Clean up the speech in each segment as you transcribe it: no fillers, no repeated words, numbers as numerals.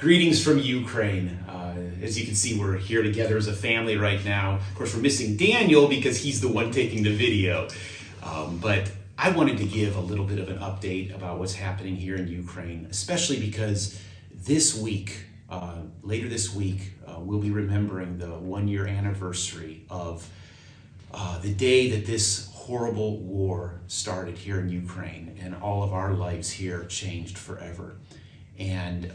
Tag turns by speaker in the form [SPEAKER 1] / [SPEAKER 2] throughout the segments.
[SPEAKER 1] Greetings from Ukraine. As you can see, we're here together as a family right now. Of course, we're missing Daniel because he's the one taking the video. But I wanted to give a little bit of an update about what's happening here in Ukraine, especially because this week, later this week, we'll be remembering the 1-year anniversary of the day that this horrible war started here in Ukraine, and all of our lives here changed forever. And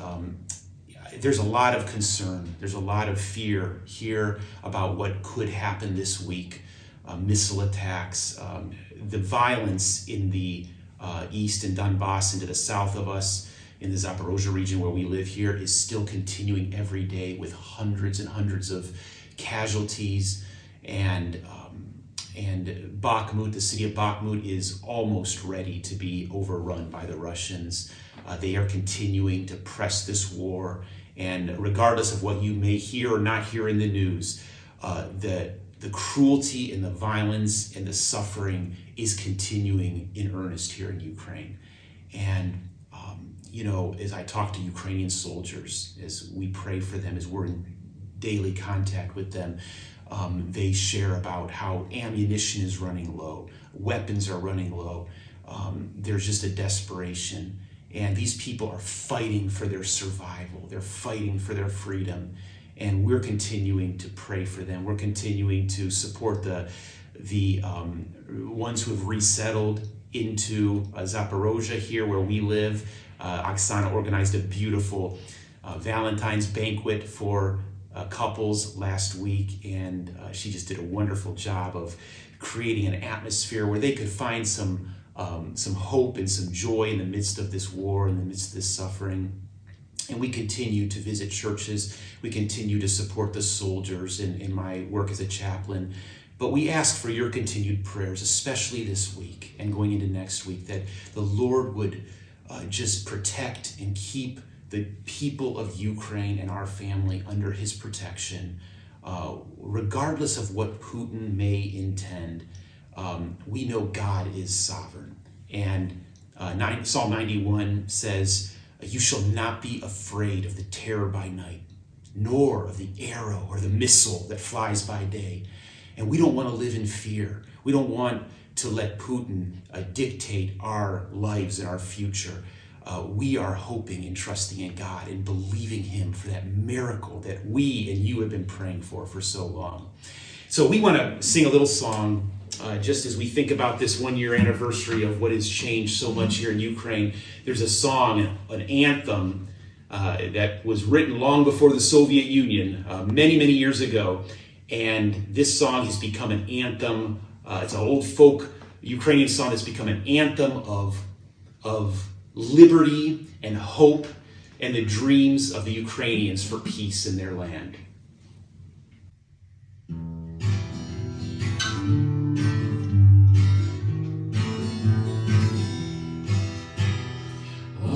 [SPEAKER 1] there's a lot of concern, there's a lot of fear here about what could happen this week. Missile attacks, the violence in the east in Donbass, into the south of us, in the Zaporozhia region where we live here, is still continuing every day with hundreds and hundreds of casualties. And Bakhmut, the city of Bakhmut, is almost ready to be overrun by the Russians. They are continuing to press this war, and regardless of what you may hear or not hear in the news, the cruelty and the violence and the suffering is continuing in earnest here in Ukraine. And as I talk to Ukrainian soldiers, as we pray for them, as we're in daily contact with them, they share about how ammunition is running low, weapons are running low. There's just a desperation. And these people are fighting for their survival. They're fighting for their freedom. And we're continuing to pray for them. We're continuing to support the ones who have resettled into Zaporozhia here where we live. Oksana organized a beautiful Valentine's banquet for couples last week, and she just did a wonderful job of creating an atmosphere where they could find some hope and some joy in the midst of this war, in the midst of this suffering. And we continue to visit churches. We continue to support the soldiers in my work as a chaplain. But we ask for your continued prayers, especially this week and going into next week, that the Lord would just protect and keep the people of Ukraine and our family under his protection, regardless of what Putin may intend. We know God is sovereign. And Psalm 91 says, "You shall not be afraid of the terror by night, nor of the arrow or the missile that flies by day." And we don't want to live in fear. We don't want to let Putin dictate our lives and our future. We are hoping and trusting in God and believing him for that miracle that we and you have been praying for so long. So we want to sing a little song just as we think about this 1-year anniversary of what has changed so much here in Ukraine. There's a song, an anthem that was written long before the Soviet Union, many, many years ago. And this song has become an anthem. It's an old folk Ukrainian song that's become an anthem of liberty and hope and the dreams of the Ukrainians for peace in their land.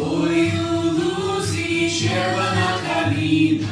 [SPEAKER 2] Ой, у лузі червона калина,